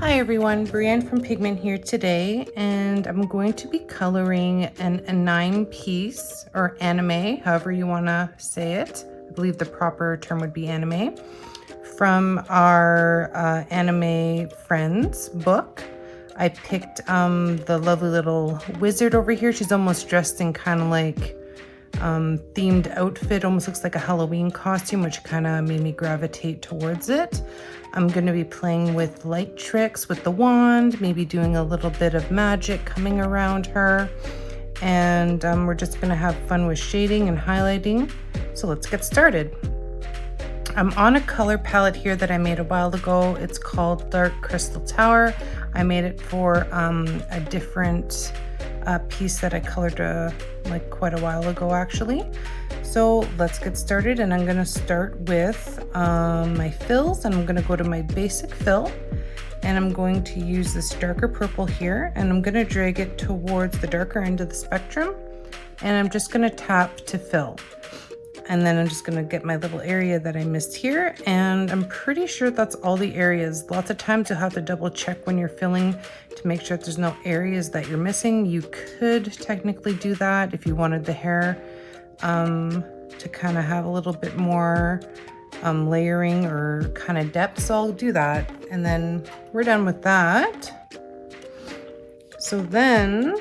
Hi everyone, Breanne from Pigment here today, and I'm going to be coloring a 9-piece or anime, however you want to say it. I believe the proper term would be anime, from our anime friends book. I picked the lovely little wizard over here. She's almost dressed in kind of like themed outfit, almost looks like a Halloween costume, which kind of made me gravitate towards it. I'm going to be playing with light tricks with the wand, maybe doing a little bit of magic coming around her, and we're just going to have fun with shading and highlighting. So let's get started. I'm on a color palette here that I made a while ago. It's called Dark Crystal Tower. I made it for a different piece that I colored like quite a while ago actually. So let's get started, and I'm going to start with my fills, and I'm going to go to my basic fill, and I'm going to use this darker purple here, and I'm going to drag it towards the darker end of the spectrum, and I'm just going to tap to fill. And then I'm just going to get my little area that I missed here, and I'm pretty sure that's all the areas. Lots of times you'll have to double check when you're filling to make sure there's no areas that you're missing. You could technically do that if you wanted the hair to kind of have a little bit more layering or kind of depth, so I'll do that, and then we're done with that. So then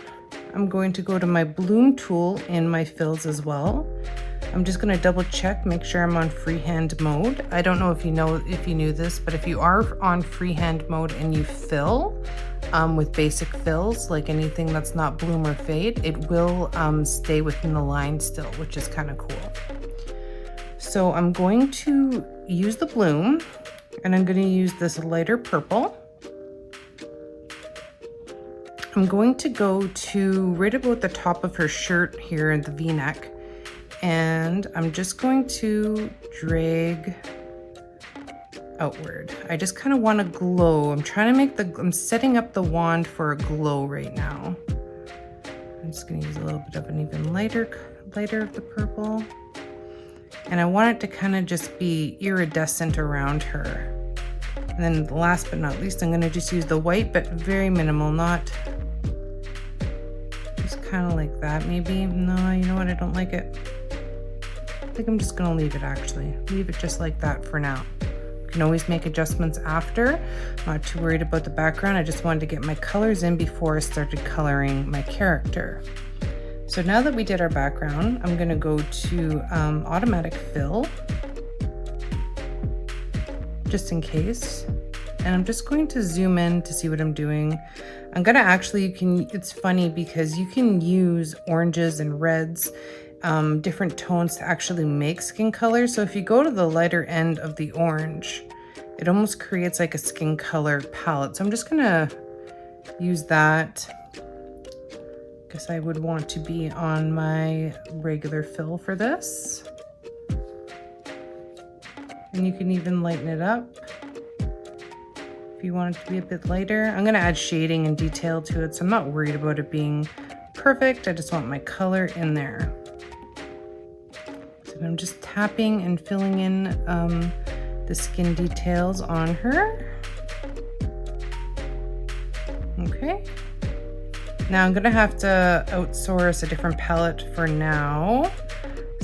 I'm going to go to my bloom tool in my fills as well. I'm just going to double check, make sure I'm on freehand mode. I don't know if you knew this, but if you are on freehand mode and you fill with basic fills, like anything that's not bloom or fade, it will stay within the line still, which is kind of cool. So I'm going to use the bloom, and I'm going to use this lighter purple. I'm going to go to right about the top of her shirt here in the V-neck, and I'm just going to drag outward. I just kind of want to glow. I'm setting up the wand for a glow right now. I'm just going to use a little bit of an even lighter of the purple. And I want it to kind of just be iridescent around her. And then last but not least, I'm going to just use the white, but very minimal, not just kind of like that maybe. No, you know what? I don't like it. I think I'm just going to leave it actually. Leave it just like that for now. You can always make adjustments after. I'm not too worried about the background. I just wanted to get my colors in before I started coloring my character. So now that we did our background, I'm going to go to automatic fill, just in case. And I'm just going to zoom in to see what I'm doing. I'm going to actually, it's funny because you can use oranges and reds, different tones to actually make skin color. So if you go to the lighter end of the orange, it almost creates like a skin color palette. So I'm just going to use that. Guess I would want to be on my regular fill for this. And you can even lighten it up if you want it to be a bit lighter. I'm going to add shading and detail to it, so I'm not worried about it being perfect. I just want my color in there. So I'm just tapping and filling in the skin details on her. Okay. Now I'm gonna have to outsource a different palette for now.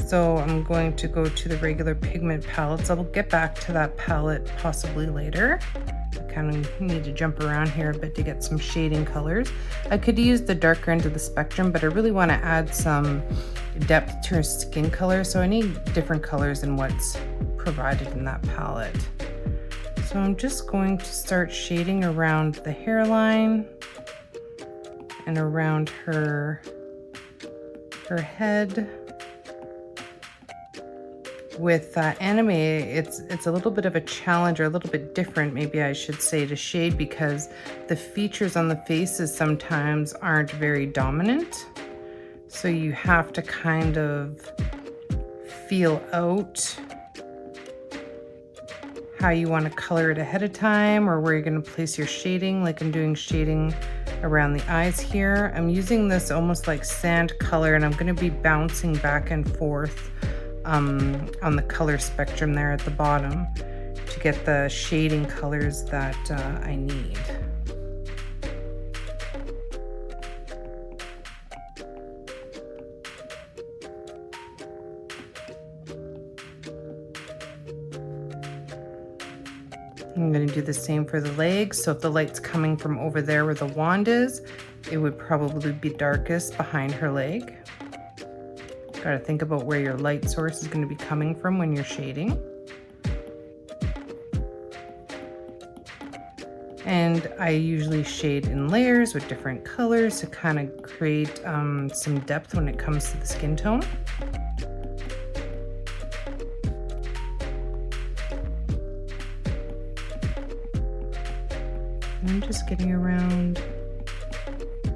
So I'm going to go to the regular pigment palettes. I'll get back to that palette possibly later. I kind of need to jump around here a bit to get some shading colors. I could use the darker end of the spectrum, but I really want to add some depth to her skin color. So I need different colors than what's provided in that palette. So I'm just going to start shading around the hairline and around her head. With anime, it's a little bit of a challenge, or a little bit different, maybe I should say, to shade, because the features on the faces sometimes aren't very dominant. So you have to kind of feel out how you want to color it ahead of time, or where you're going to place your shading. Like I'm doing shading around the eyes here. I'm using this almost like sand color, and I'm going to be bouncing back and forth on the color spectrum there at the bottom to get the shading colors that I need. I'm going to do the same for the legs. So if the light's coming from over there where the wand is, it would probably be darkest behind her leg. Got to think about where your light source is going to be coming from when you're shading. And I usually shade in layers with different colors to kind of create some depth when it comes to the skin tone. I'm just getting around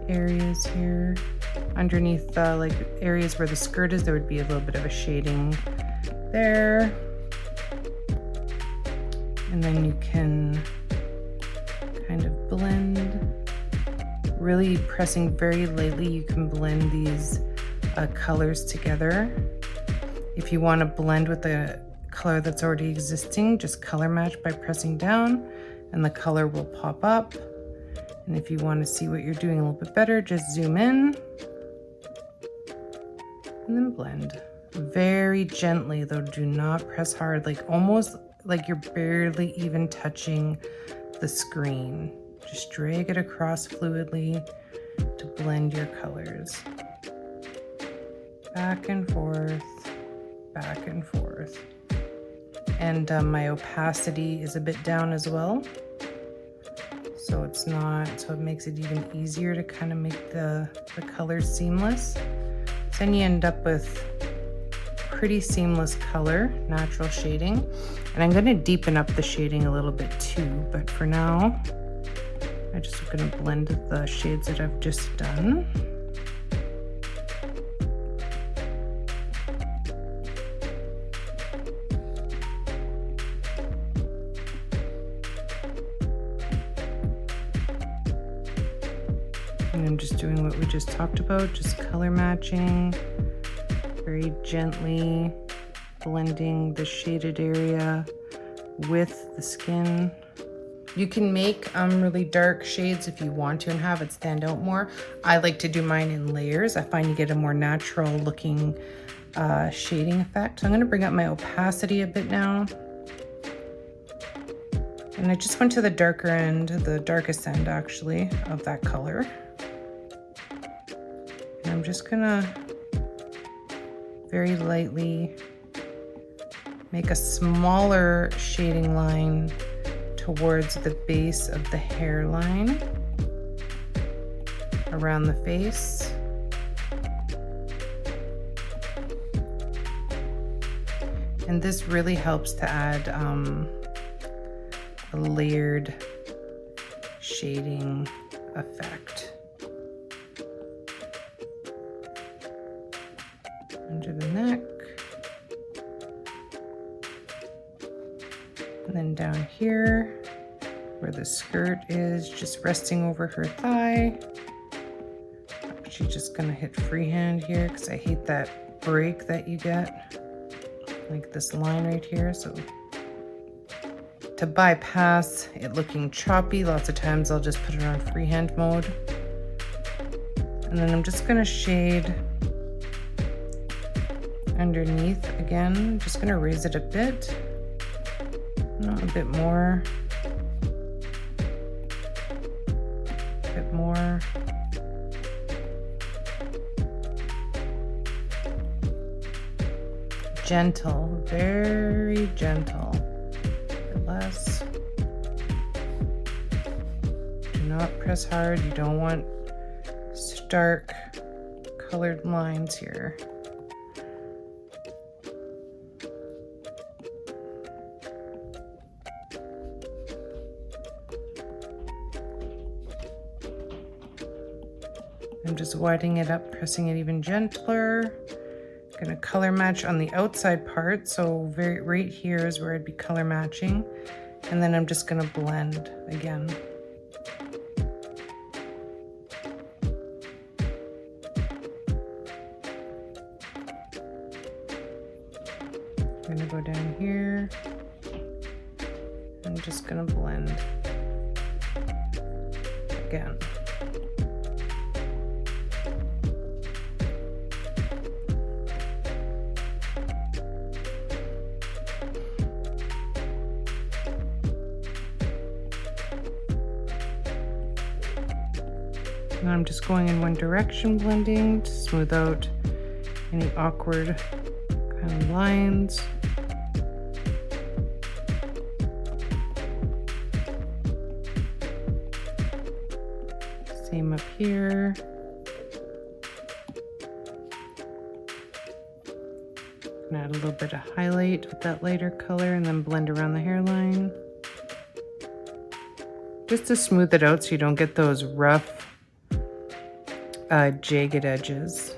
areas here. Underneath like areas where the skirt is, there would be a little bit of a shading there. And then you can kind of blend. Really pressing very lightly, you can blend these colors together. If you want to blend with the color that's already existing, just color match by pressing down, and the color will pop up. And if you want to see what you're doing a little bit better, just zoom in and then blend. Very gently though, do not press hard, like almost like you're barely even touching the screen. Just drag it across fluidly to blend your colors. Back and forth, back and forth. And my opacity is a bit down as well. So it's not, so it makes it even easier to kind of make the colors seamless. So then you end up with pretty seamless color, natural shading. And I'm gonna deepen up the shading a little bit too, but for now, I'm just gonna blend the shades that I've just done. And I'm just doing what we just talked about, just color matching, very gently blending the shaded area with the skin. You can make really dark shades if you want to and have it stand out more. I like to do mine in layers. I find you get a more natural looking shading effect. So I'm gonna bring up my opacity a bit now. And I just went to the darker end, the darkest end actually, of that color. And I'm just gonna very lightly make a smaller shading line towards the base of the hairline, around the face. And this really helps to add a layered shading effect. Under the neck. And then down here, where the skirt is, just resting over her thigh. I'm actually just gonna hit freehand here because I hate that break that you get, like this line right here. So to bypass it looking choppy, lots of times I'll just put it on freehand mode. And then I'm just gonna shade underneath again. I'm just gonna raise it a bit. No, a bit more. A bit more. Gentle, very gentle. A bit less. Do not press hard. You don't want stark colored lines here. I'm just widening it up, pressing it even gentler. Gonna color match on the outside part, so right here is where I'd be color matching. And then I'm just gonna blend again. I'm gonna go down here just gonna blend again. And I'm just going in one direction, blending to smooth out any awkward kind of lines. Same up here. And add a little bit of highlight with that lighter color and then blend around the hairline. Just to smooth it out so you don't get those rough, jagged edges.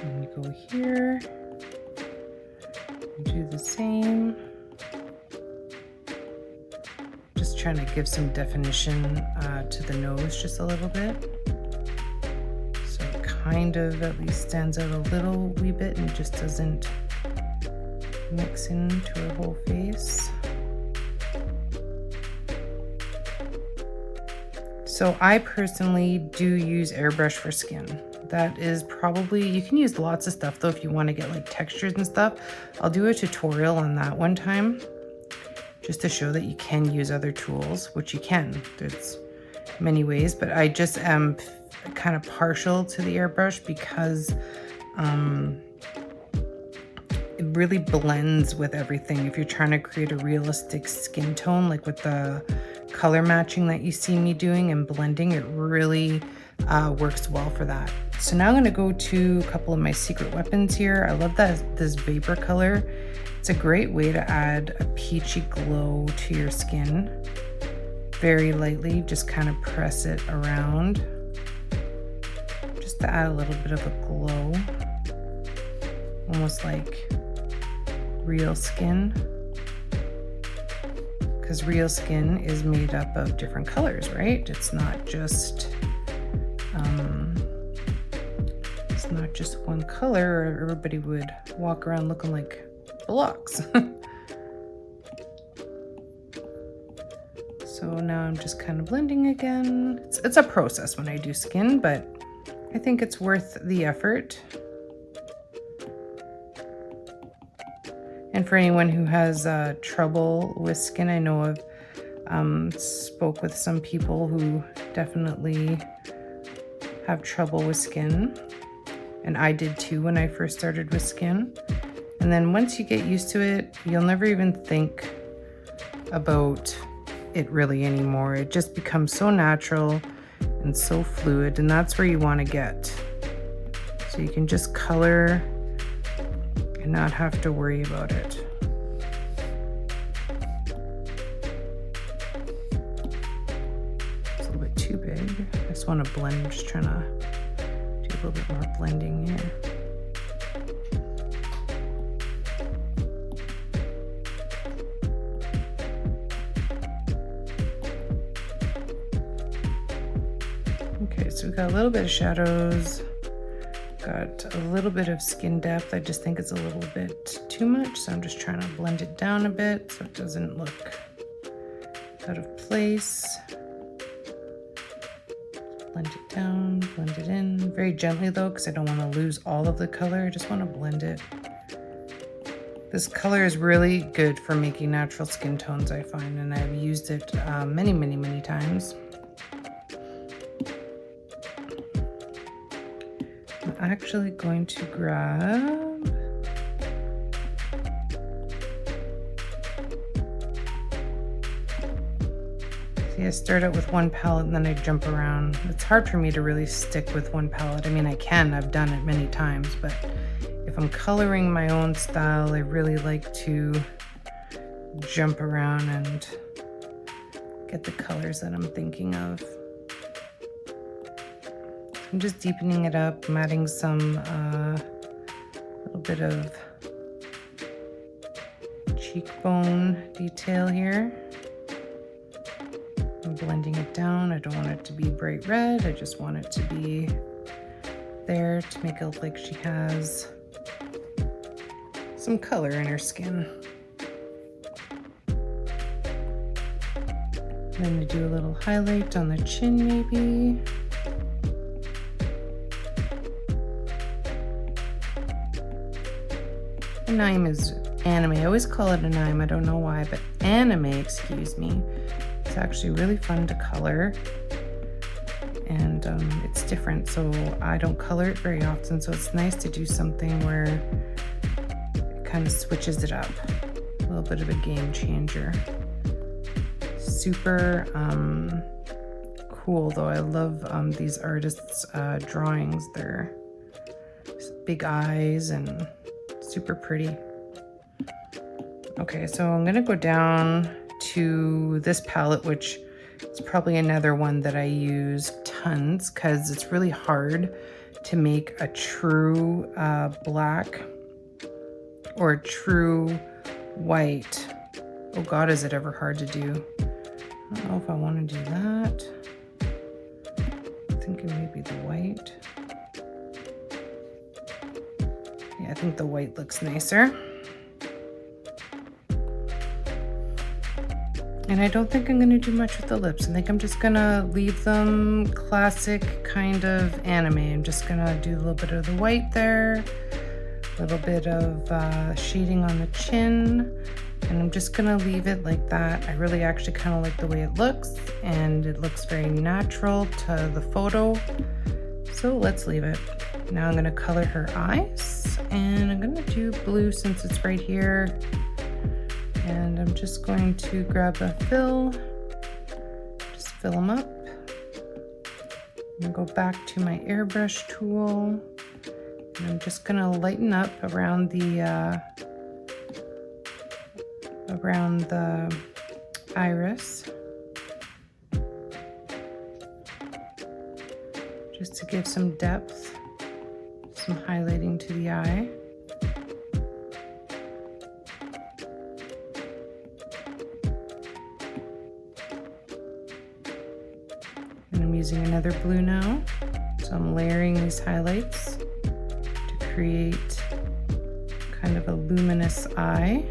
And you go here, do the same. Just trying to give some definition to the nose just a little bit. So it kind of at least stands out a little wee bit and just doesn't mix into her whole face. So I personally do use airbrush for skin. That is probably, you can use lots of stuff though if you want to get like textures and stuff. I'll do a tutorial on that one time just to show that you can use other tools, which you can. There's many ways, but I just am kind of partial to the airbrush because it really blends with everything. If you're trying to create a realistic skin tone, like with the color matching that you see me doing and blending, it really works well for that. So now I'm gonna go to a couple of my secret weapons here. I love that this vapor color. It's a great way to add a peachy glow to your skin. Very lightly, just kind of press it around just to add a little bit of a glow, almost like real skin, because real skin is made up of different colors, right? It's not just one color, or everybody would walk around looking like blocks. So now I'm just kind of blending again. It's a process when I do skin, but I think it's worth the effort. And for anyone who has trouble with skin, I know I've spoke with some people who definitely have trouble with skin. And I did too when I first started with skin. And then once you get used to it, you'll never even think about it really anymore. It just becomes so natural and so fluid, and that's where you want to get. So you can just color and not have to worry about it. It's a little bit too big. I just want to blend. I'm just trying to do a little bit more blending here. Okay, so we've got a little bit of shadows. Got a little bit of skin depth. I just think it's a little bit too much, so I'm just trying to blend it down a bit so it doesn't look out of place. Blend it down, blend it in. Very gently though, because I don't want to lose all of the color. I just want to blend it. This color is really good for making natural skin tones, I find, and I've used it many, many, many times. I'm actually going to grab I start out with one palette and then I jump around. It's hard for me to really stick with one palette. I mean, I can, I've done it many times, but if I'm coloring my own style, I really like to jump around and get the colors that I'm thinking of. I'm just deepening it up. I'm adding some little bit of cheekbone detail here. I'm blending it down. I don't want it to be bright red. I just want it to be there to make it look like she has some color in her skin. Then we do a little highlight on the chin maybe. Anime is anime. I always call it anime. I don't know why, but anime, excuse me. It's actually really fun to color. And it's different, so I don't color it very often, so it's nice to do something where it kind of switches it up. A little bit of a game changer. Super cool though. I love these artists' drawings. They're big eyes and super pretty. Okay, so I'm gonna go down to this palette, which is probably another one that I use tons because it's really hard to make a true black or a true white. Oh God, is it ever hard to do? I don't know if I want to do that. I'm thinking maybe the white. Yeah, I think the white looks nicer. And I don't think I'm going to do much with the lips. I think I'm just going to leave them classic kind of anime. I'm just going to do a little bit of the white there, a little bit of shading on the chin, and I'm just going to leave it like that. I really actually kind of like the way it looks, and it looks very natural to the photo. So let's leave it. Now I'm going to color her eyes, and I'm going to do blue since it's right here. And I'm just going to grab a fill, just fill them up, and go back to my airbrush tool. And I'm just gonna lighten up around the iris, just to give some depth, some highlighting to the eye. Using another blue now, so I'm layering these highlights to create kind of a luminous eye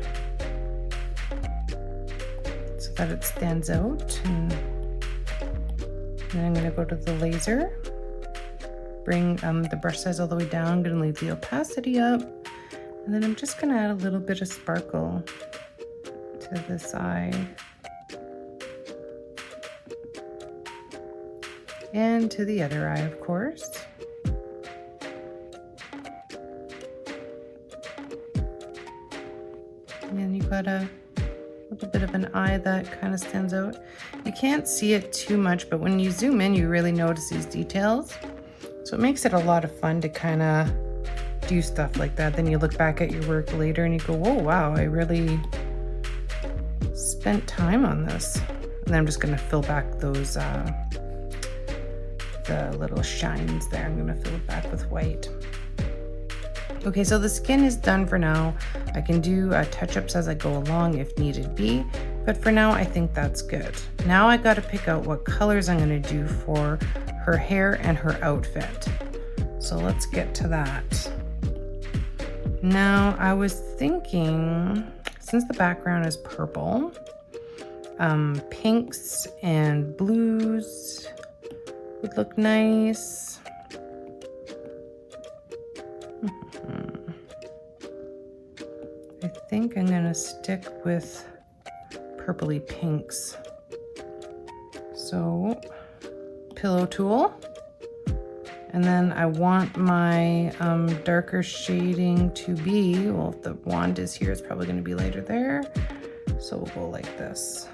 so that it stands out. And then I'm going to go to the laser, bring the brush size all the way down. I'm going to leave the opacity up, and then I'm just going to add a little bit of sparkle to this eye. And to the other eye, of course. And you've got a little bit of an eye that kind of stands out. You can't see it too much, but when you zoom in, you really notice these details. So it makes it a lot of fun to kind of do stuff like that. Then you look back at your work later and you go, whoa, wow, I really spent time on this. And then I'm just gonna fill back those the little shines there. I'm gonna fill it back with white. Okay, so the skin is done for now. I can do touch-ups as I go along if needed be, but for now I think that's good. Now I gotta pick out what colors I'm gonna do for her hair and her outfit. So let's get to that. Now I was thinking, since the background is purple, pinks and blues would look nice. I think I'm gonna stick with purpley pinks. So, pillow tool. And then I want my darker shading to be, well, if the wand is here, it's probably gonna be lighter there. So we'll go like this.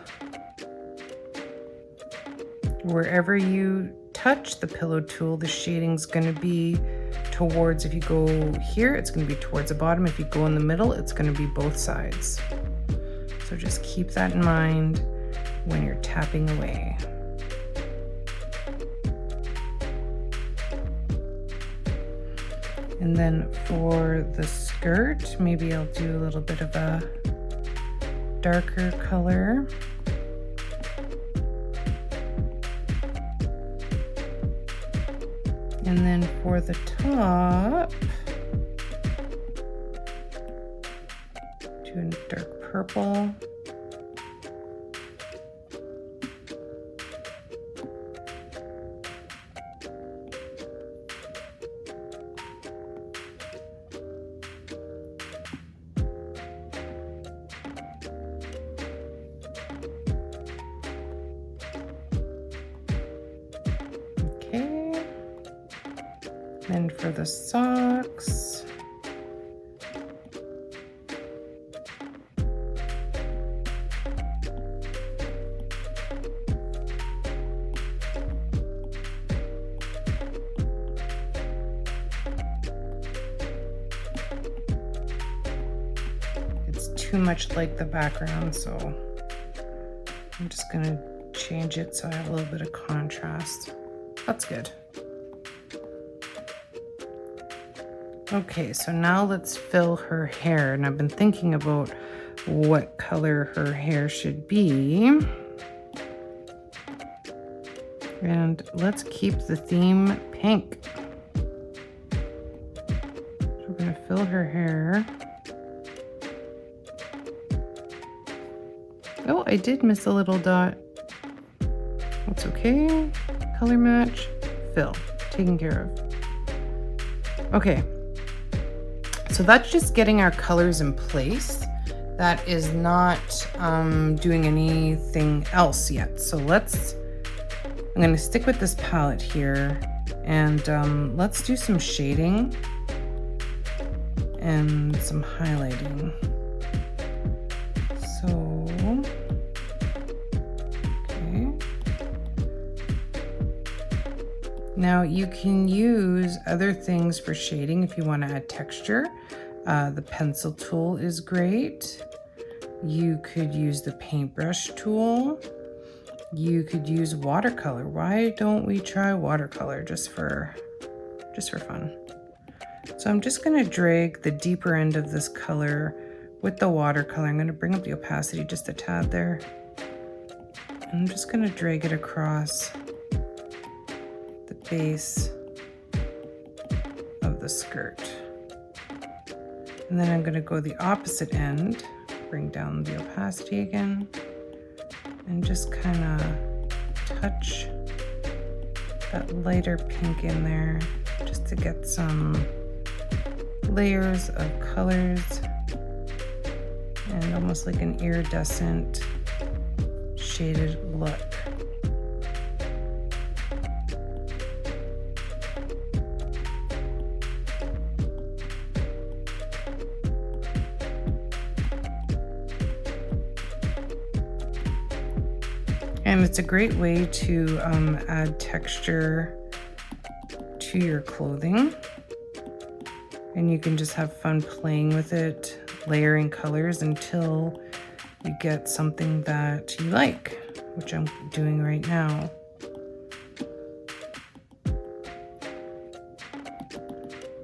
Wherever you touch the pillow tool, the shading's gonna be towards, if you go here, it's gonna be towards the bottom. If you go in the middle, it's gonna be both sides. So just keep that in mind when you're tapping away. And then for the skirt, maybe I'll do a little bit of a darker color. And then for the top, Do a dark purple. Okay. Then for the socks, too much like the background, so I'm just gonna change it so I have a little bit of contrast. That's good. Okay, so now let's fill her hair, and I've been thinking about what color her hair should be. And let's keep the theme pink. So we're gonna fill her hair. Oh, I did miss a little dot. That's okay. Color match, fill, taken care of. Okay, so that's just getting our colors in place. That is not doing anything else yet. So I'm gonna stick with this palette here, and let's do some shading and some highlighting. Now you can use other things for shading if you want to add texture. The pencil tool is great. You could use the paintbrush tool. You could use watercolor. Why don't we try watercolor just for fun? So I'm just going to drag the deeper end of this color with the watercolor. I'm going to bring up the opacity just a tad there. I'm just going to drag it across the base of the skirt. And then I'm going to go the opposite end, bring down the opacity again, and just kind of touch that lighter pink in there just to get some layers of colors and almost like an iridescent shaded look. And it's a great way to add texture to your clothing. And you can just have fun playing with it, layering colors until you get something that you like, which I'm doing right now.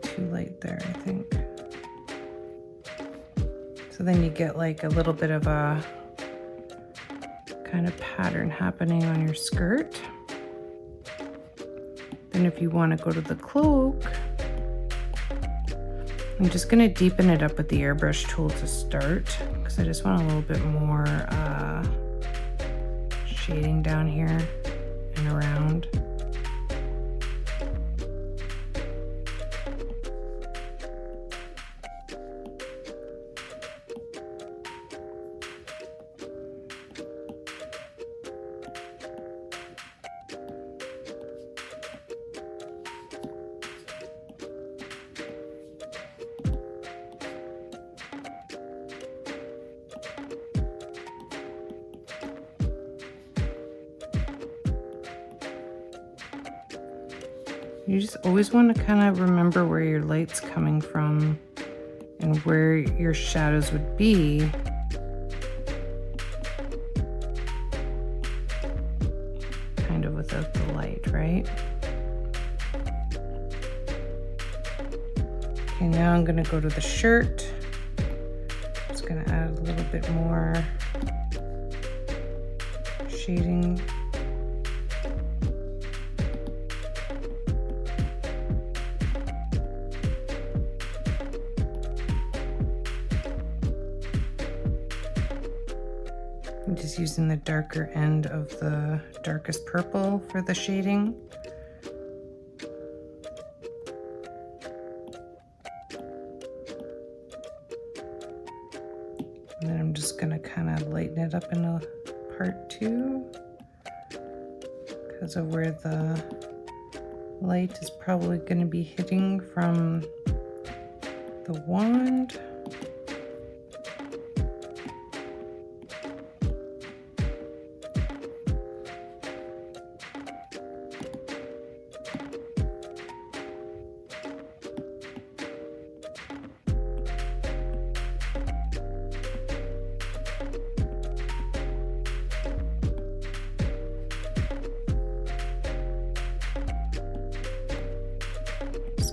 Too light there, I think. So then you get like a little bit of a kind of pattern happening on your skirt. Then if you want to go to the cloak, I'm just going to deepen it up with the airbrush tool to start because I just want a little bit more shading down here and around. You just always want to kind of remember where your light's coming from and where your shadows would be. Kind of without the light, right? Okay, now I'm going to go to the shirt. Just going to add a little bit more shading. I'm just using the darker end of the darkest purple for the shading. And then I'm just gonna kind of lighten it up in a part 2 because of where the light is probably going to be hitting from the wand.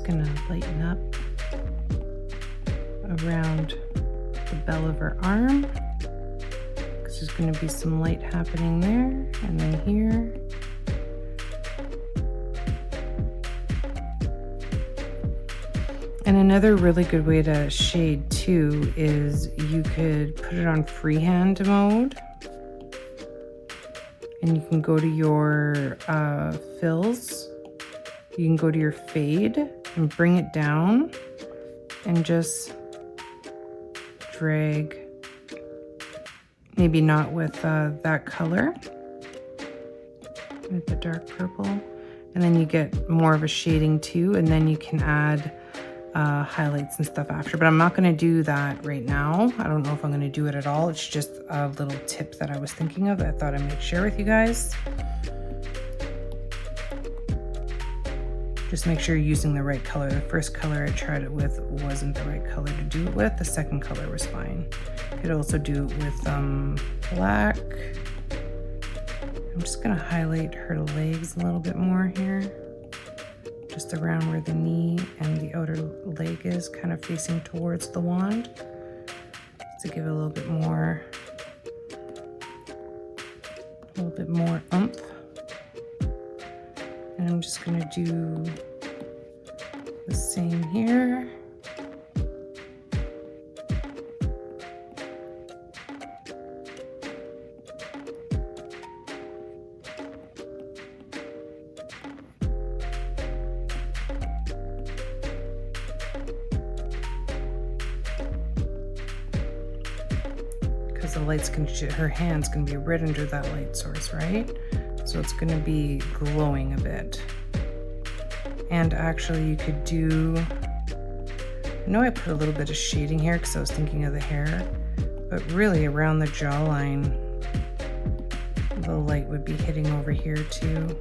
Gonna lighten up around the bell of her arm because there's going to be some light happening there, and then here. And another really good way to shade too is you could put it on freehand mode, and you can go to your fills. You can go to your fade and bring it down and just drag, maybe not with that color, with the dark purple, and then you get more of a shading too, and then you can add highlights and stuff after, but I'm not going to do that right now. I don't know if I'm going to do it at all. It's just a little tip that I was thinking of. I thought I might share with you guys. Just make sure you're using the right color. The first color I tried it with wasn't the right color to do it with. The second color was fine. You could also do it with black. I'm just gonna highlight her legs a little bit more here. Just around where the knee and the outer leg is, kind of facing towards the wand. Just to give it a little bit more oomph. And I'm just going to do the same here. Because the light's going to, her hand's going to be right under that light source, right? So it's going to be glowing a bit. And actually you could do, I know I put a little bit of shading here because I was thinking of the hair, but really around the jawline, the light would be hitting over here too.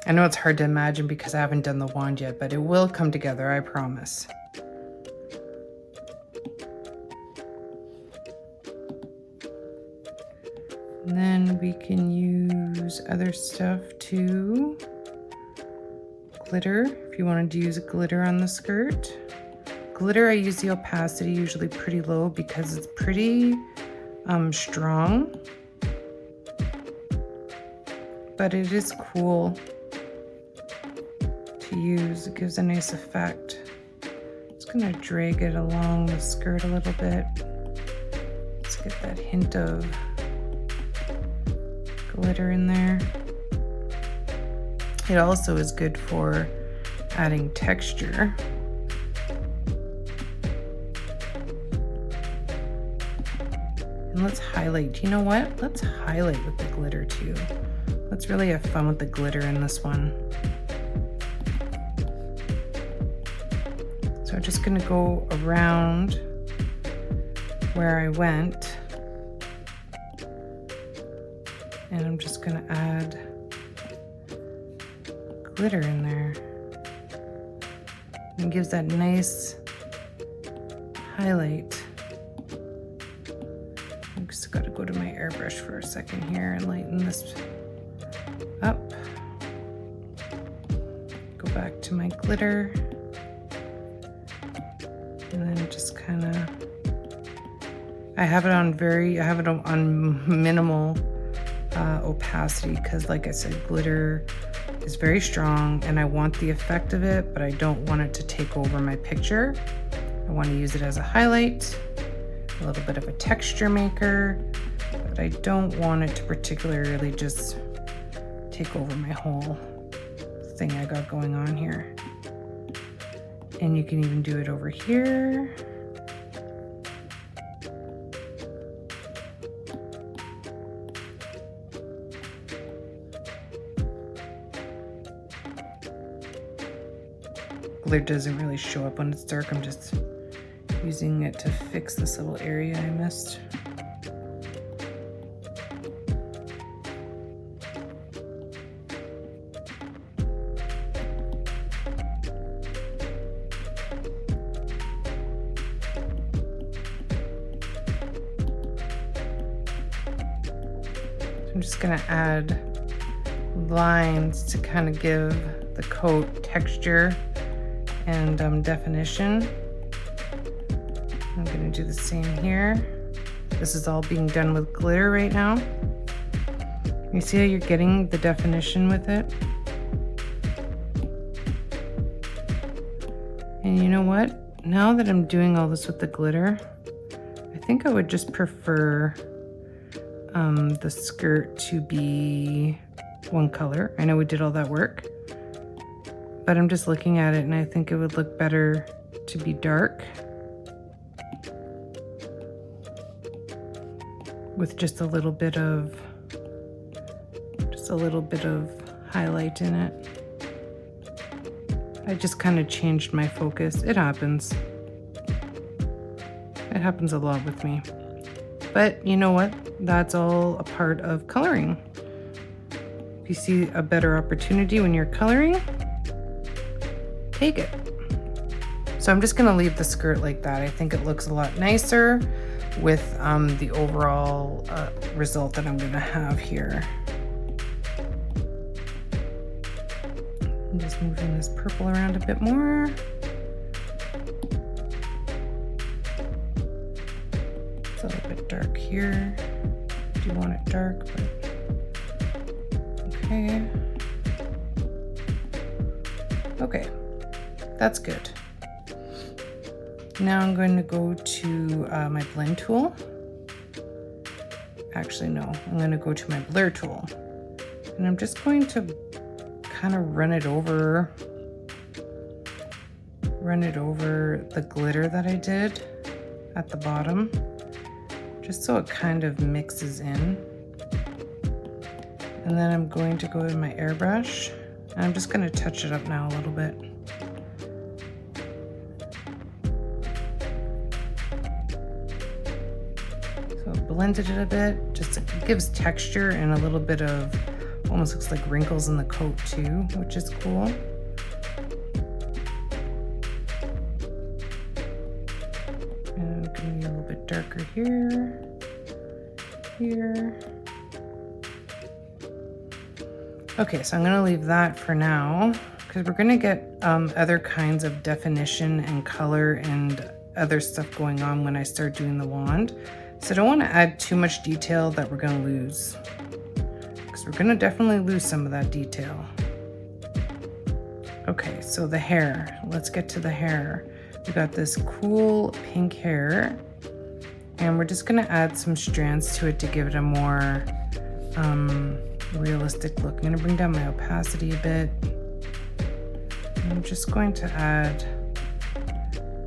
I know it's hard to imagine because I haven't done the wand yet, but it will come together, I promise. And then we can use other stuff too. Glitter, if you wanted to use glitter on the skirt. Glitter, I use the opacity usually pretty low because it's pretty strong. But it is cool to use. It gives a nice effect. Just gonna drag it along the skirt a little bit. Let's get that hint of glitter in there. It also is good for adding texture. And let's highlight. You know what? Let's highlight with the glitter too. Let's really have fun with the glitter in this one. So I'm just gonna go around where I went, and I'm just gonna add glitter in there. And it gives that nice highlight. I just gotta go to my airbrush for a second here and lighten this up. Go back to my glitter. And then just kind of, I have it on minimal opacity because, like I said, glitter is very strong and I want the effect of it, but I don't want it to take over my picture. I want to use it as a highlight, a little bit of a texture maker, but I don't want it to particularly just take over my whole thing I got going on here. And you can even do it over here. Glare doesn't really show up when it's dark. I'm just using it to fix this little area I missed. So I'm just gonna add lines to kind of give the coat texture and definition. I'm gonna do the same here. This is all being done with glitter right now. You see how you're getting the definition with it? And you know what? Now that I'm doing all this with the glitter, I think I would just prefer the skirt to be one color. I know we did all that work, but I'm just looking at it and I think it would look better to be dark with just a little bit of highlight in it. I just kind of changed my focus. It happens. It happens a lot with me. But you know what? That's all a part of coloring. If you see a better opportunity when you're coloring, take it. So I'm just gonna leave the skirt like that. I think it looks a lot nicer with the overall result that I'm gonna have here. I'm just moving this purple around a bit more. It's a little bit dark here. I do want it dark, but okay. Okay, that's good. Now I'm going to go to my blend tool. Actually, no, I'm going to go to my blur tool. And I'm just going to kind of run it over the glitter that I did at the bottom, just so it kind of mixes in. And then I'm going to go to my airbrush, and I'm just going to touch it up now a little bit. Blended it a bit, just it gives texture and a little bit of, almost looks like wrinkles in the coat too, which is cool. And I'm gonna be a little bit darker here, here. Okay, so I'm gonna leave that for now because we're gonna get other kinds of definition and color and other stuff going on when I start doing the wand. So I don't want to add too much detail that we're going to lose, because we're going to definitely lose some of that detail. Okay, so the hair. Let's get to the hair. We got this cool pink hair, and we're just going to add some strands to it to give it a more realistic look. I'm going to bring down my opacity a bit. I'm just going to add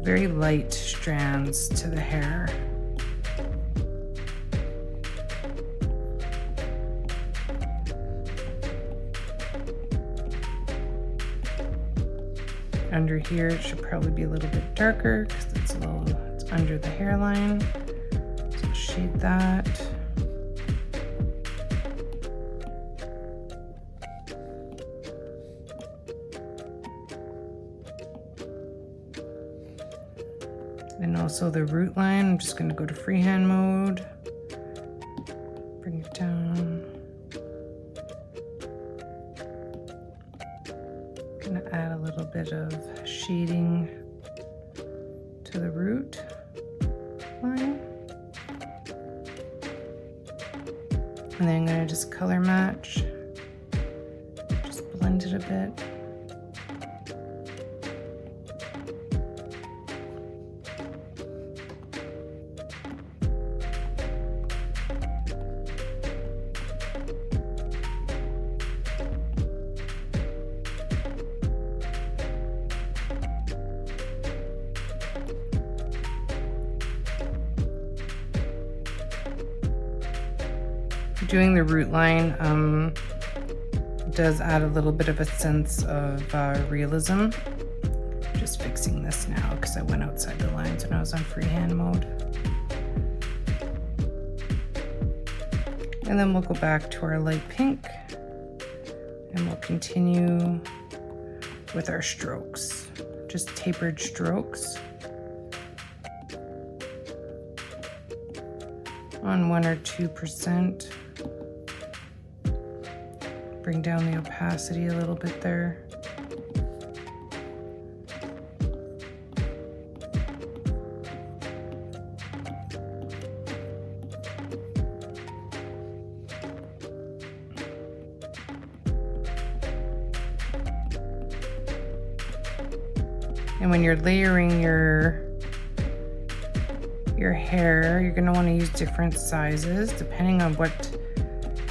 very light strands to the hair. Under here, it should probably be a little bit darker because it's under the hairline. So shade that. And also the root line, I'm just going to go to freehand mode, bring it down. Going to add a little bit of shading to the root line. And then I'm going to just color match, just blend it a bit. Doing the root line does add a little bit of a sense of realism. Just fixing this now because I went outside the lines when I was on freehand mode. And then we'll go back to our light pink and we'll continue with our strokes, just tapered strokes on 1 or 2%. Bring down the opacity a little bit there. And when you're layering your hair, you're going to want to use different sizes depending on what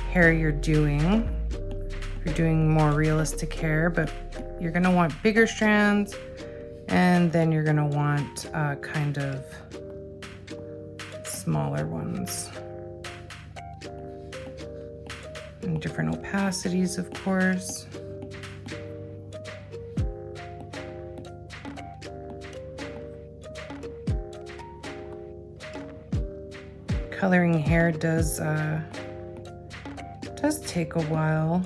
hair you're doing. If you're doing more realistic hair, but you're going to want bigger strands, and then you're going to want kind of smaller ones. And different opacities, of course. Coloring hair does take a while.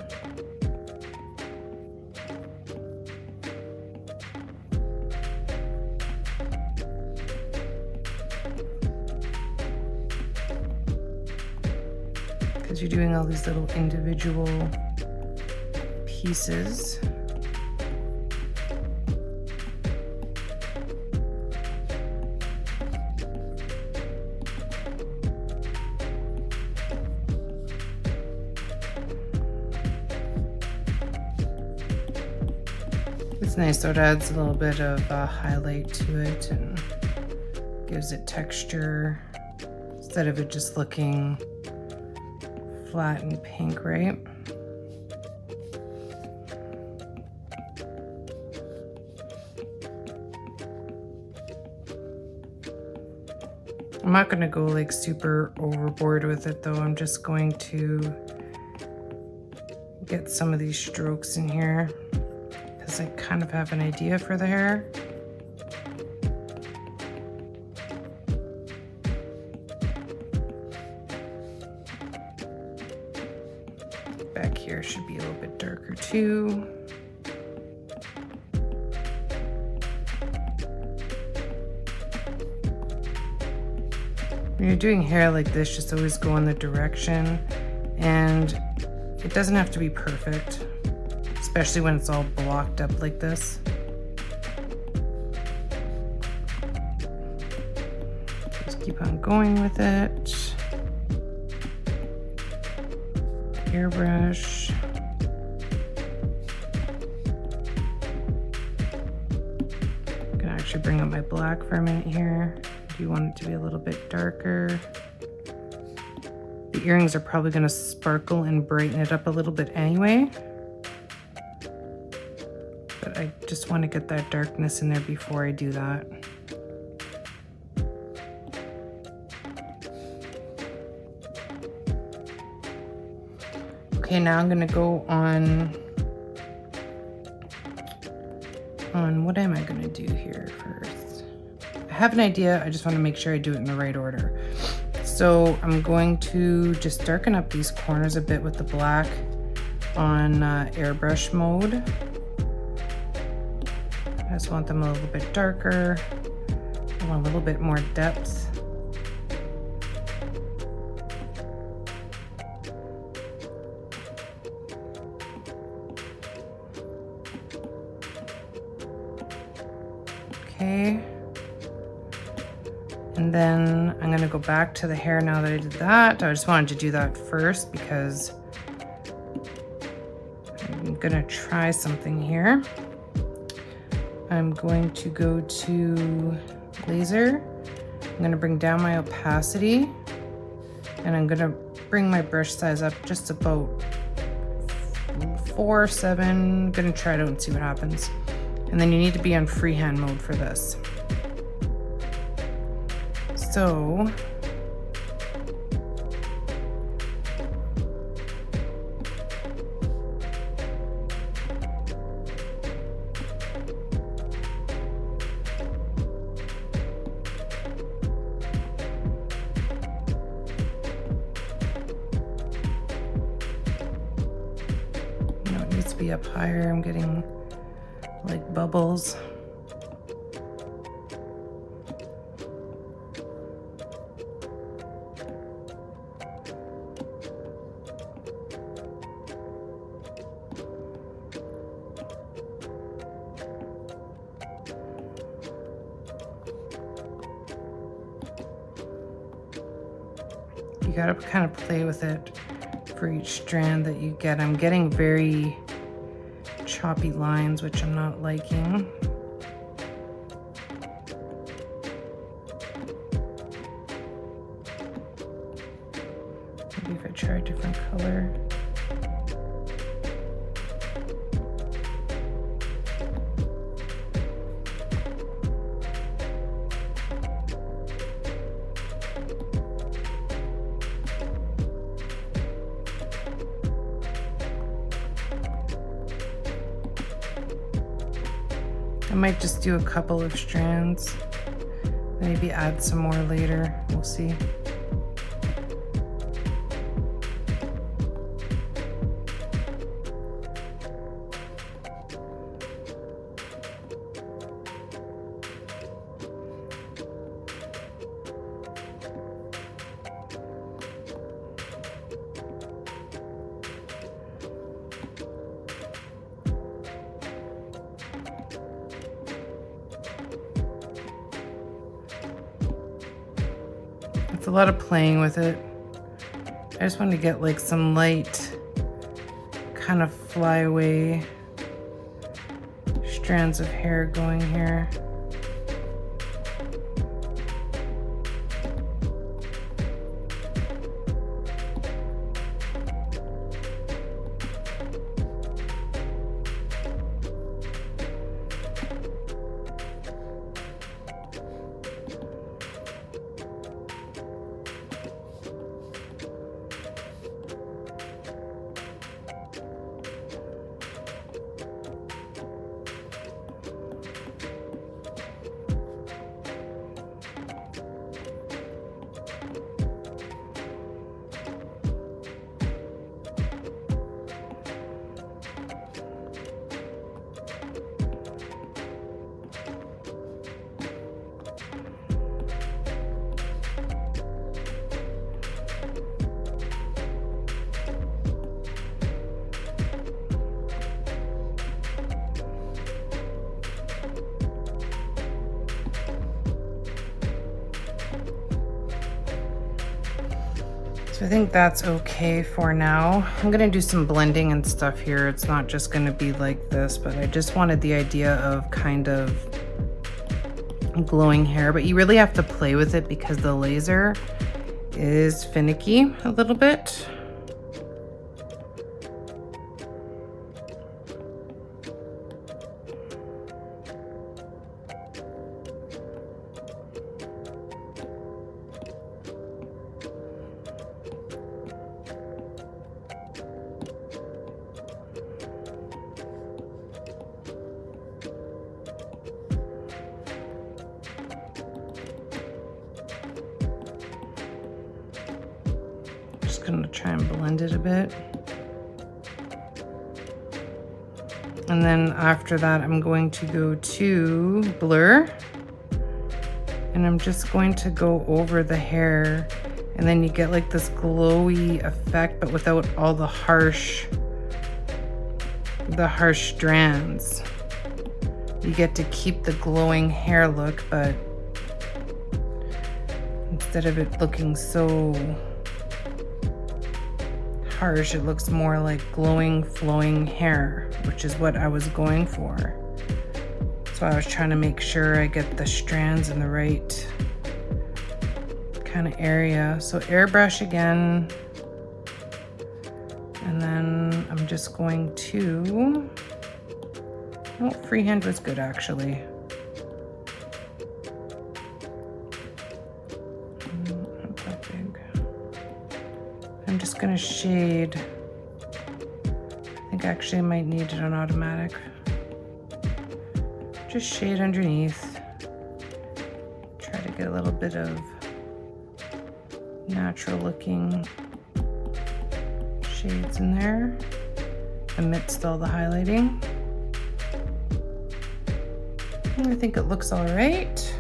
Because you're doing all these little individual pieces. It's nice though, it adds a little bit of highlight to it and gives it texture instead of it just looking flat and pink, right? I'm not going to go like super overboard with it though. I'm just going to get some of these strokes in here because I kind of have an idea for the hair. Back here should be a little bit darker too. When you're doing hair like this, just always go in the direction, and it doesn't have to be perfect, especially when it's all blocked up like this. Just keep on going with it. Airbrush. I'm gonna actually bring up my black for a minute here. You want it to be a little bit darker. The earrings are probably going to sparkle and brighten it up a little bit anyway. But I just want to get that darkness in there before I do that. Okay, now I'm going to go on what am I going to do here first? I have an idea, I just want to make sure I do it in the right order. So I'm going to just darken up these corners a bit with the black on airbrush mode. I just want them a little bit darker. I want a little bit more depth. Okay. And then I'm gonna go back to the hair now that I did that. I just wanted to do that first because I'm gonna try something here. I'm going to go to laser. I'm gonna bring down my opacity, and I'm gonna bring my brush size up just about 4, 7. I'm gonna try it out and see what happens. And then you need to be on freehand mode for this. So it needs to be up higher. I'm getting like bubbles. You gotta kind of play with it for each strand that you get. I'm getting very choppy lines, which I'm not liking. Maybe if I try a different color. I might just do a couple of strands, maybe add some more later, we'll see. It's a lot of playing with it. I just want to get like some light kind of flyaway strands of hair going here. So I think that's okay for now. I'm gonna do some blending and stuff here. It's not just gonna be like this, but I just wanted the idea of kind of glowing hair, but you really have to play with it because the laser is finicky a little bit. Gonna try and blend it a bit. And then after that, I'm going to go to blur, and I'm just going to go over the hair, and then you get like this glowy effect, but without all the harsh strands. You get to keep the glowing hair look, but instead of it looking so harsh, it looks more like glowing, flowing hair, which is what I was going for. So I was trying to make sure I get the strands in the right kind of area. So airbrush again. And then I'm just going to, oh, freehand was good actually. Not that big. I'm just gonna shade. I think actually I might need it on automatic. Just shade underneath. Try to get a little bit of natural looking shades in there amidst all the highlighting. And I think it looks all right.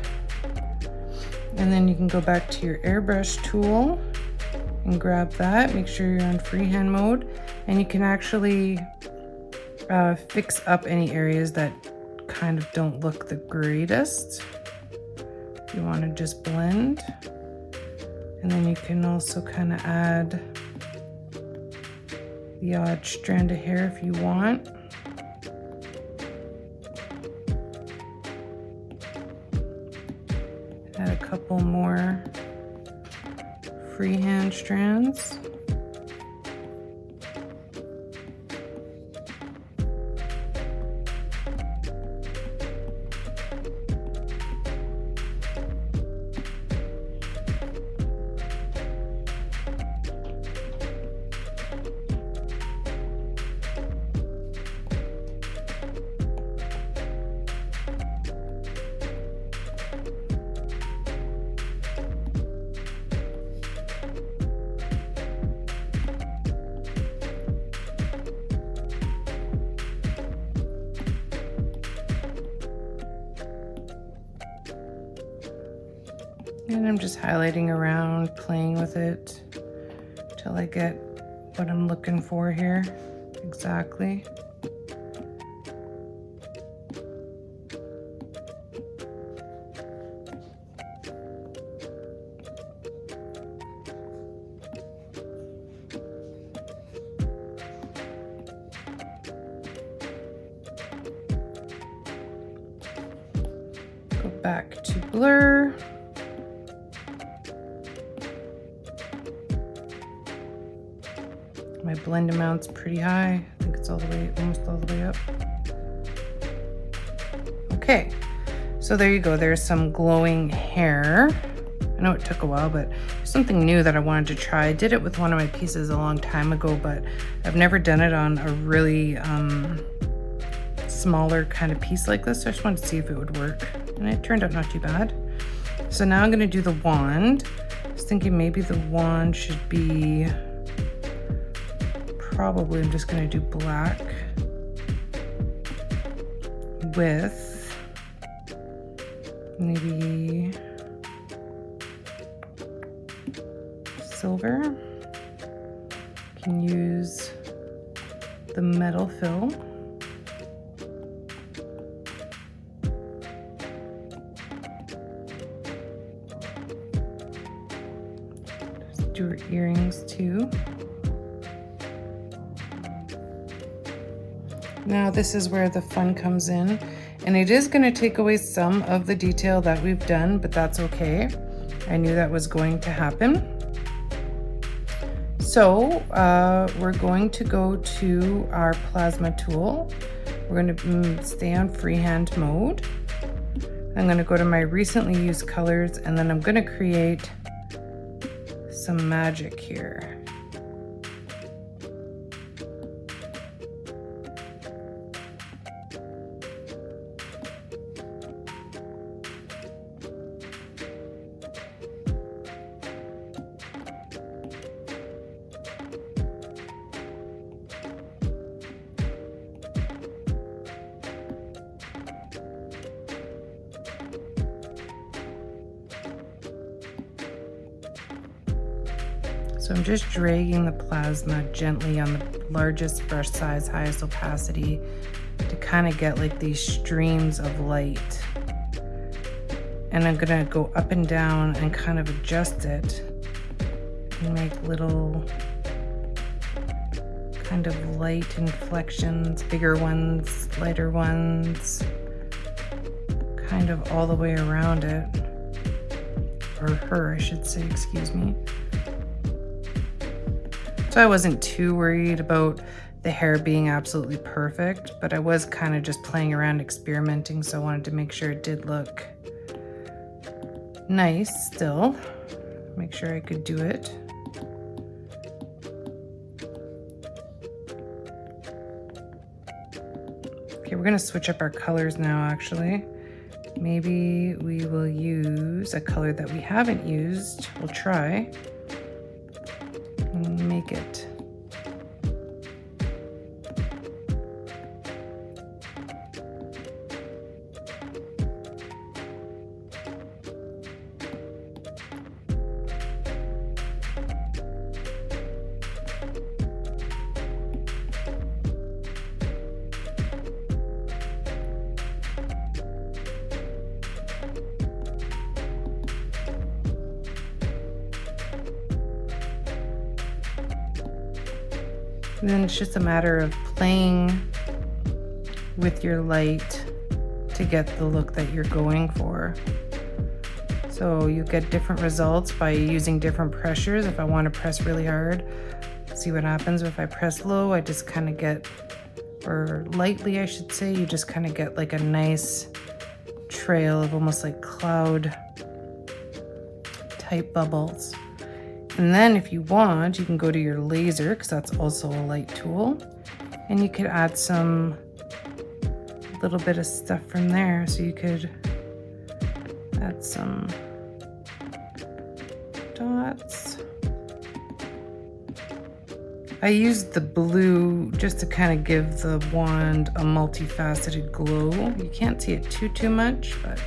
And then you can go back to your airbrush tool and grab that. Make sure you're on freehand mode, and you can actually fix up any areas that kind of don't look the greatest. You want to just blend, and then you can also kind of add the odd strand of hair if you want. Add a couple more freehand strands. And I'm just highlighting around, playing with it till I get what I'm looking for here exactly. Go back to blur. My blend amount's pretty high. I think it's all the way, almost all the way up. Okay, so there you go. There's some glowing hair. I know it took a while, but something new that I wanted to try. I did it with one of my pieces a long time ago, but I've never done it on a really smaller kind of piece like this. So I just wanted to see if it would work, and it turned out not too bad. So now I'm gonna do the wand. I was thinking maybe the wand should be, probably I'm just gonna do black with maybe silver. You can use the metal fill. Just do her earrings too. Now this is where the fun comes in, and it is going to take away some of the detail that we've done, but that's okay. I knew that was going to happen. So we're going to go to our plasma tool. We're going to stay on freehand mode. I'm going to go to my recently used colors, and then I'm going to create some magic here. So I'm just dragging the plasma gently on the largest brush size, highest opacity, to kind of get like these streams of light. And I'm gonna go up and down and kind of adjust it and make little kind of light inflections, bigger ones, lighter ones, kind of all the way around it. Or her, I should say, excuse me. So I wasn't too worried about the hair being absolutely perfect, but I was kind of just playing around, experimenting, so I wanted to make sure it did look nice still. Make sure I could do it. Okay, we're gonna switch up our colors now, actually. Maybe we will use a color that we haven't used. We'll try and make it. And then it's just a matter of playing with your light to get the look that you're going for. So you get different results by using different pressures. If I want to press really hard, see what happens. If I press low, I just kind of get, or lightly I should say, you just kind of get like a nice trail of almost like cloud type bubbles. And then if you want, you can go to your laser, because that's also a light tool, and you could add some little bit of stuff from there. So you could add some dots. I used the blue just to kind of give the wand a multifaceted glow. You can't see it too much, but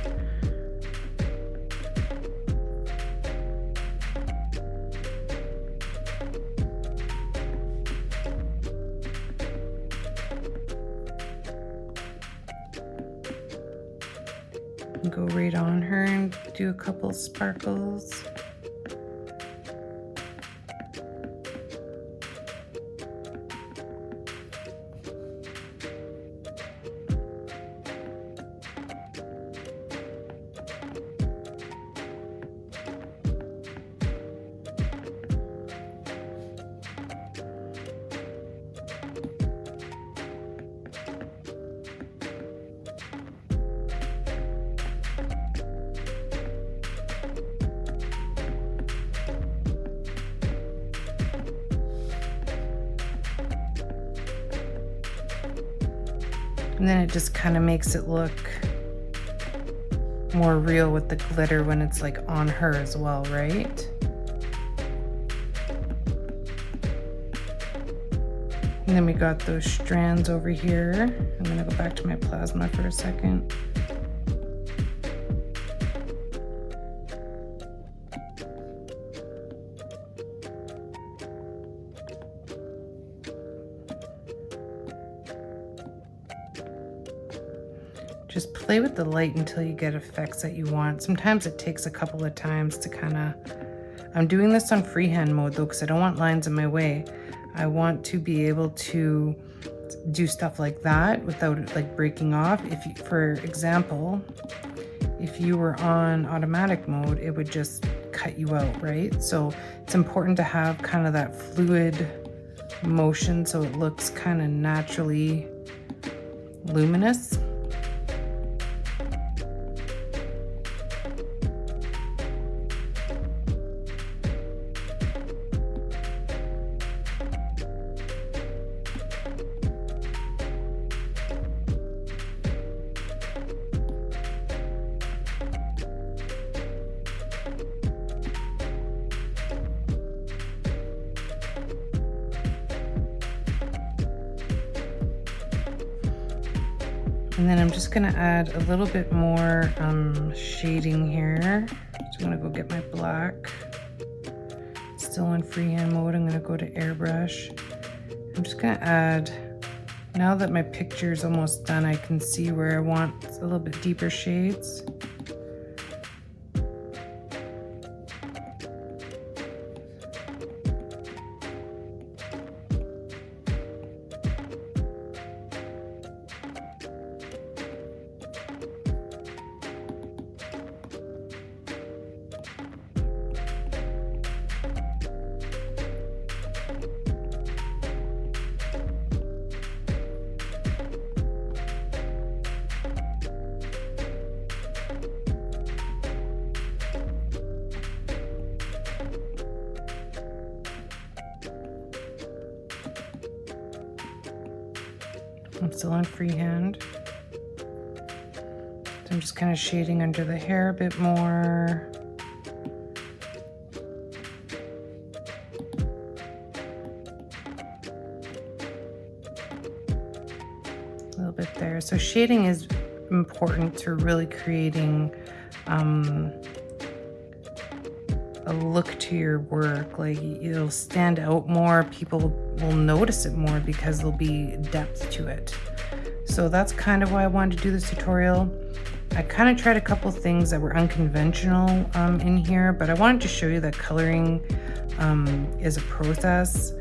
go right on her and do a couple sparkles. And then it just kind of makes it look more real with the glitter when it's like on her as well, right? And then we got those strands over here. I'm gonna go back to my plasma for a second. Just play with the light until you get effects that you want. Sometimes it takes a couple of times to kind of... I'm doing this on freehand mode though, because I don't want lines in my way. I want to be able to do stuff like that without it like breaking off. If you, for example, if you were on automatic mode, it would just cut you out, right? So it's important to have kind of that fluid motion so it looks kind of naturally luminous. And then I'm just gonna add a little bit more shading here. So I'm gonna go get my black. Still in freehand mode, I'm gonna go to airbrush. I'm just gonna add, now that my picture is almost done, I can see where I want a little bit deeper shades. I'm still on freehand. I'm just kind of shading under the hair a bit more. A little bit there. So shading is important to really creating a look to your work. Like, it'll stand out more, people will notice it more because there'll be depth to it. So that's kind of why I wanted to do this tutorial. I kind of tried a couple things that were unconventional in here, but I wanted to show you that coloring is a process,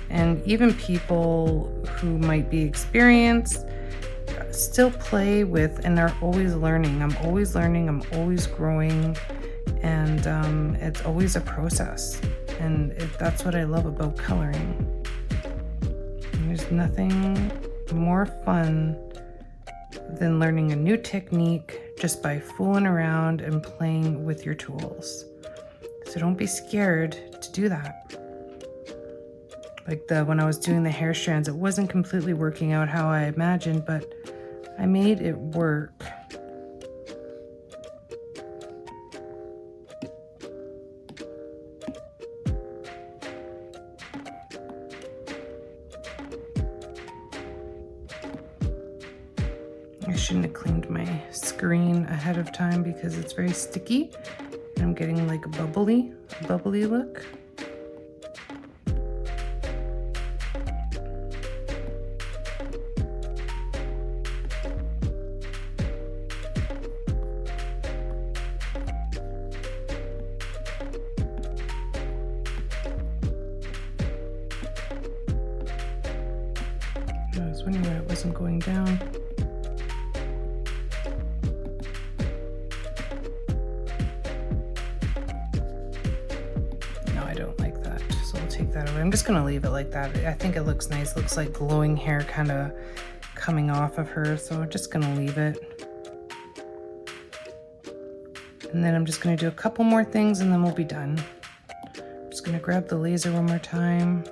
and even people who might be experienced still play with and are always learning. I'm always learning, I'm always growing, and it's always a process, and that's what I love about coloring. And there's nothing more fun than learning a new technique just by fooling around and playing with your tools. So don't be scared to do that. Like when I was doing the hair strands, it wasn't completely working out how I imagined, but I made it work. I shouldn't have cleaned my screen ahead of time because it's very sticky and I'm getting like a bubbly look. I was wondering why it wasn't going down. I'm just gonna leave it like that. I think it looks nice. It looks like glowing hair kind of coming off of her, so I'm just gonna leave it. And then I'm just gonna do a couple more things and then we'll be done. I'm just gonna grab the laser one more time.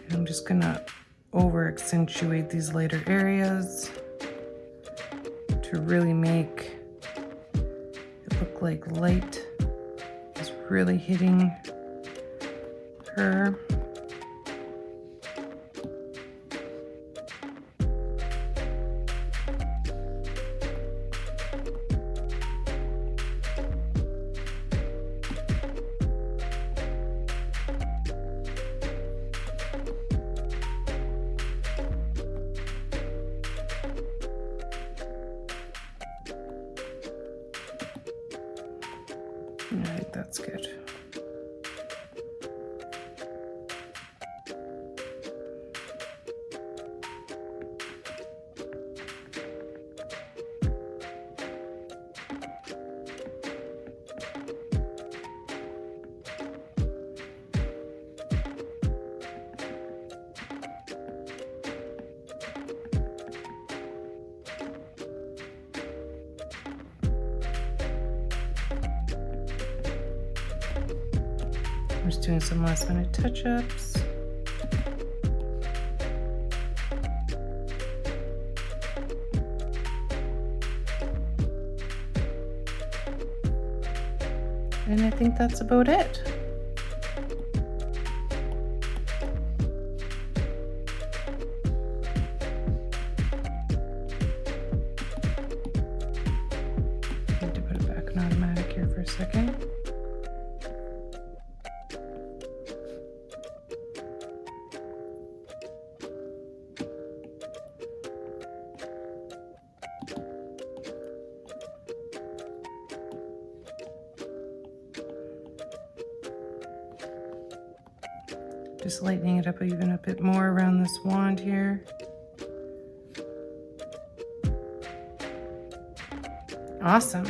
And I'm just gonna over accentuate these lighter areas to really make it look like light is really hitting her. I think that's good. I'm just doing some last minute touch-ups. And I think that's about it. Need to put it back in automatic here for a second. Just lightening it up even a bit more around this wand here. Awesome.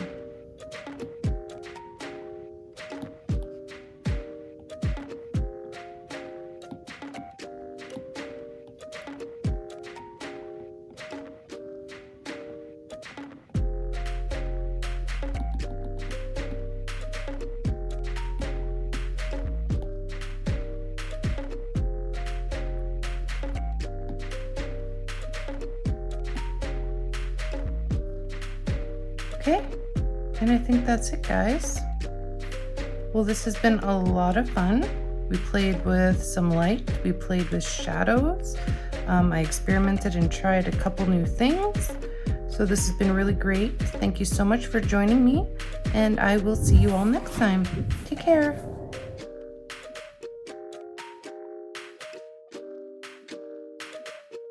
Okay, and I think that's it, guys. Well, this has been a lot of fun. We played with some light, we played with shadows. I experimented and tried a couple new things. So this has been really great. Thank you so much for joining me, and I will see you all next time. Take care.